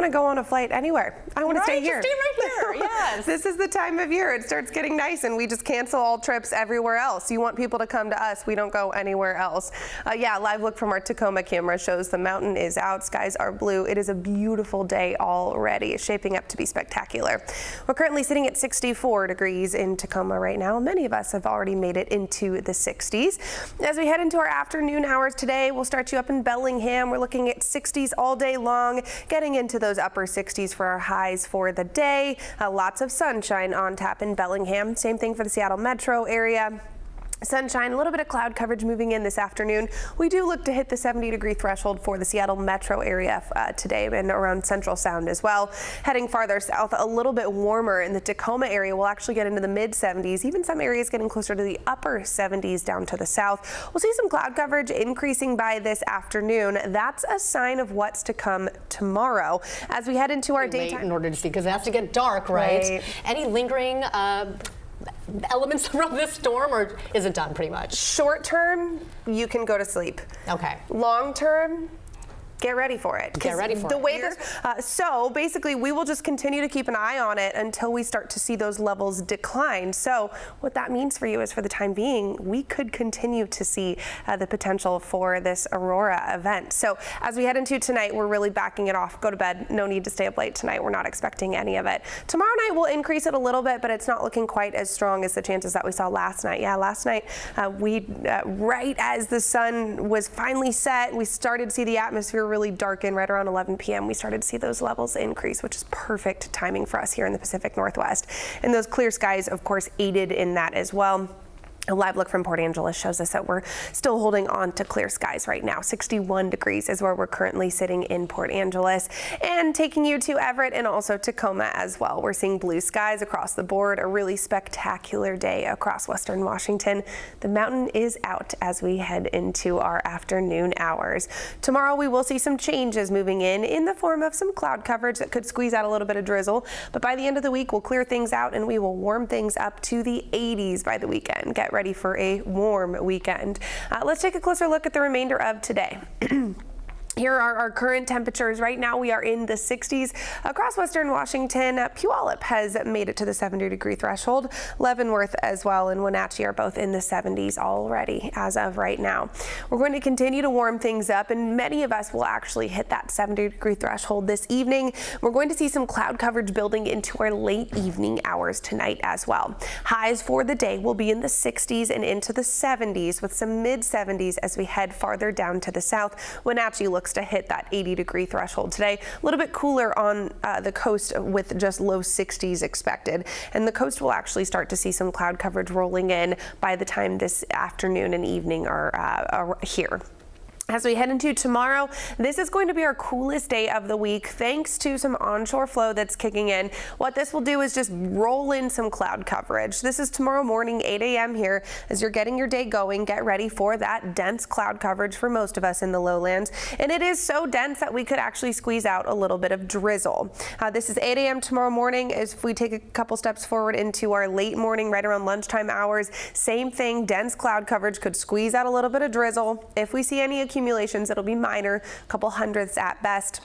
I want to go on a flight anywhere. I want to stay here. Just stay right here. Yes. This is the time of year. It starts getting nice and we just cancel all trips everywhere else. You want people to come to us. We don't go anywhere else. Yeah, live look from our Tacoma camera shows the mountain is out. Skies are blue. It is a beautiful day already. It's shaping up to be spectacular. We're currently sitting at 64 degrees in Tacoma right now. Many of us have already made it into the 60s. As we head into our afternoon hours today, we'll start you up in Bellingham. We're looking at 60s all day long, getting into those upper 60s for our highs for the day. Lots of sunshine on tap in Bellingham. Same thing for the Seattle metro area. Sunshine, a little bit of cloud coverage moving in this afternoon. We do look to hit the 70-degree threshold for the Seattle metro area today and around Central Sound as well. Heading farther south, a little bit warmer in the Tacoma area. We'll actually get into the mid-70s, even some areas getting closer to the upper 70s down to the south. We'll see some cloud coverage increasing by this afternoon. That's a sign of what's to come tomorrow. As we head into our daytime. In order to see, because it has to get dark, right? Any lingering elements from this storm, or is it done pretty much? Short term, you can go to sleep. Okay. Long term, get ready for it. Get ready for it. So basically, we will just continue to keep an eye on it until we start to see those levels decline. So what that means for you is, for the time being, we could continue to see the potential for this Aurora event. So as we head into tonight, we're really backing it off. Go to bed. No need to stay up late tonight. We're not expecting any of it. Tomorrow night, we'll increase it a little bit, but it's not looking quite as strong as the chances that we saw last night. Yeah, last night, right as the sun was finally set, we started to see the atmosphere really darken right around 11 p.m. We started to see those levels increase, which is perfect timing for us here in the Pacific Northwest. And those clear skies, of course, aided in that as well. A live look from Port Angeles shows us that we're still holding on to clear skies right now. 61 degrees is where we're currently sitting in Port Angeles, and taking you to Everett and also Tacoma as well. We're seeing blue skies across the board, a really spectacular day across Western Washington. The mountain is out as we head into our afternoon hours. Tomorrow we will see some changes moving in the form of some cloud coverage that could squeeze out a little bit of drizzle, but by the end of the week we'll clear things out and we will warm things up to the 80s by the weekend. Get ready for a warm weekend. Let's take a closer look at the remainder of today. Here are our current temperatures. Right now we are in the 60s across Western Washington. Puyallup has made it to the 70-degree threshold. Leavenworth as well and Wenatchee are both in the 70s already as of right now. We're going to continue to warm things up, and many of us will actually hit that 70-degree threshold this evening. We're going to see some cloud coverage building into our late evening hours tonight as well. Highs for the day will be in the 60s and into the 70s, with some mid-70s as we head farther down to the south. Wenatchee looks to hit that 80-degree threshold today. A little bit cooler on the coast with just low 60s expected. And the coast will actually start to see some cloud coverage rolling in by the time this afternoon and evening are here. As we head into tomorrow, this is going to be our coolest day of the week thanks to some onshore flow that's kicking in. What this will do is just roll in some cloud coverage. This is tomorrow morning, 8 a.m. here. As you're getting your day going, get ready for that dense cloud coverage for most of us in the lowlands. And it is so dense that we could actually squeeze out a little bit of drizzle. This is 8 a.m. tomorrow morning. If we take a couple steps forward into our late morning, right around lunchtime hours, same thing, dense cloud coverage could squeeze out a little bit of drizzle. If we see any accumulations, it'll be minor, a couple hundredths at best.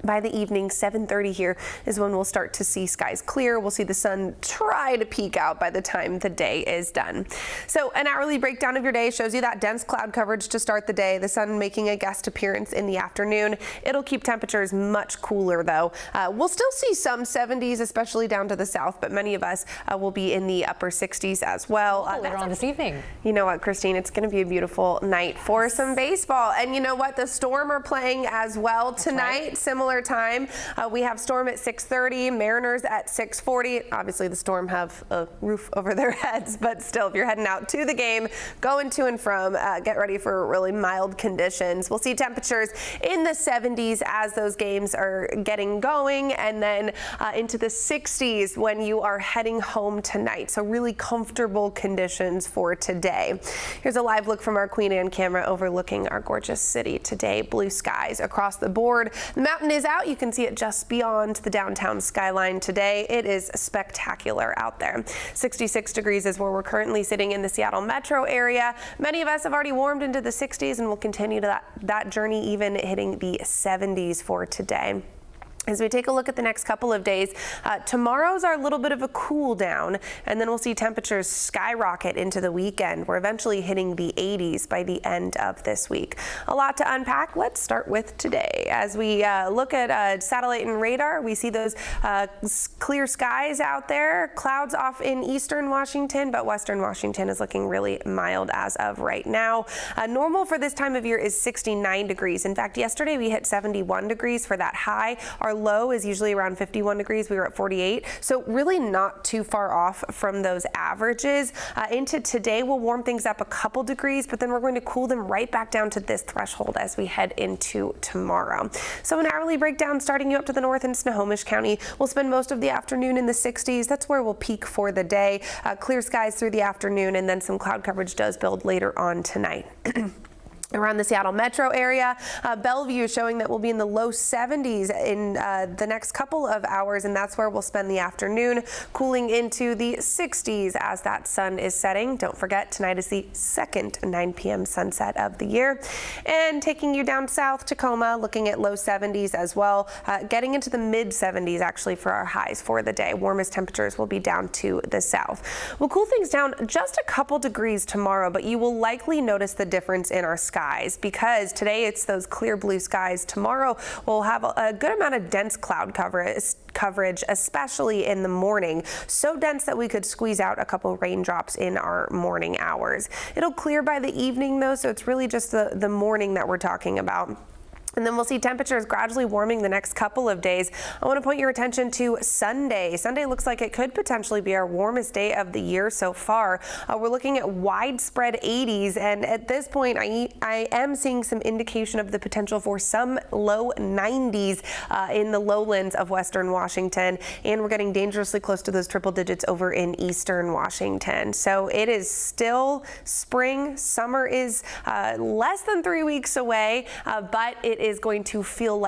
By the evening, 7:30 here is when we'll start to see skies clear. We'll see the sun try to peek out by the time the day is done. So an hourly breakdown of your day shows you that dense cloud coverage to start the day, the sun making a guest appearance in the afternoon. It'll keep temperatures much cooler though. We'll still see some 70s, especially down to the south, but many of us will be in the upper 60s as well. Later on this evening. You know what, Christine, it's going to be a beautiful night for some baseball. And you know what, the Storm are playing as well tonight. Right. Similar time. We have Storm at 6:30, Mariners at 6:40. Obviously the Storm have a roof over their heads, but still, if you're heading out to the game, going to and from, get ready for really mild conditions. We'll see temperatures in the 70s as those games are getting going, and then into the 60s when you are heading home tonight. So really comfortable conditions for today. Here's a live look from our Queen Anne camera overlooking our gorgeous city today. Blue skies across the board. The mountain is out. You can see it just beyond the downtown skyline today. It is spectacular out there. 66 degrees is where we're currently sitting in the Seattle metro area. Many of us have already warmed into the 60s and will continue to that journey, even hitting the 70s for today. As we take a look at the next couple of days, tomorrow's our little bit of a cool down, and then we'll see temperatures skyrocket into the weekend. We're eventually hitting the 80s by the end of this week. A lot to unpack. Let's start with today. As we look at satellite and radar, we see those clear skies out there. Clouds off in eastern Washington, but western Washington is looking really mild as of right now. Normal for this time of year is 69 degrees. In fact, yesterday we hit 71 degrees for that high. Our low is usually around 51 degrees. We were at 48. So really not too far off from those averages. Into today, we'll warm things up a couple degrees, but then we're going to cool them right back down to this threshold as we head into tomorrow. So an hourly breakdown starting you up to the north in Snohomish County. We'll spend most of the afternoon in the 60s. That's where we'll peak for the day. Clear skies through the afternoon, and then some cloud coverage does build later on tonight. Around the Seattle metro area, Bellevue is showing that we'll be in the low 70s in the next couple of hours, and that's where we'll spend the afternoon, cooling into the 60s as that sun is setting. Don't forget, tonight is the second 9 p.m. sunset of the year. And taking you down south, Tacoma, looking at low 70s as well, getting into the mid 70s actually for our highs for the day. Warmest temperatures will be down to the south. We'll cool things down just a couple degrees tomorrow, but you will likely notice the difference in our skies, because today it's those clear blue skies. Tomorrow we'll have a good amount of dense cloud coverage, especially in the morning. So dense that we could squeeze out a couple raindrops in our morning hours. It'll clear by the evening though, so it's really just the morning that we're talking about. And then we'll see temperatures gradually warming the next couple of days. I want to point your attention to Sunday. Sunday looks like it could potentially be our warmest day of the year so far. We're looking at widespread 80s, and at this point, I am seeing some indication of the potential for some low 90s in the lowlands of western Washington, and we're getting dangerously close to those triple digits over in eastern Washington. So it is still spring. Summer is less than 3 weeks away, but it is going to feel like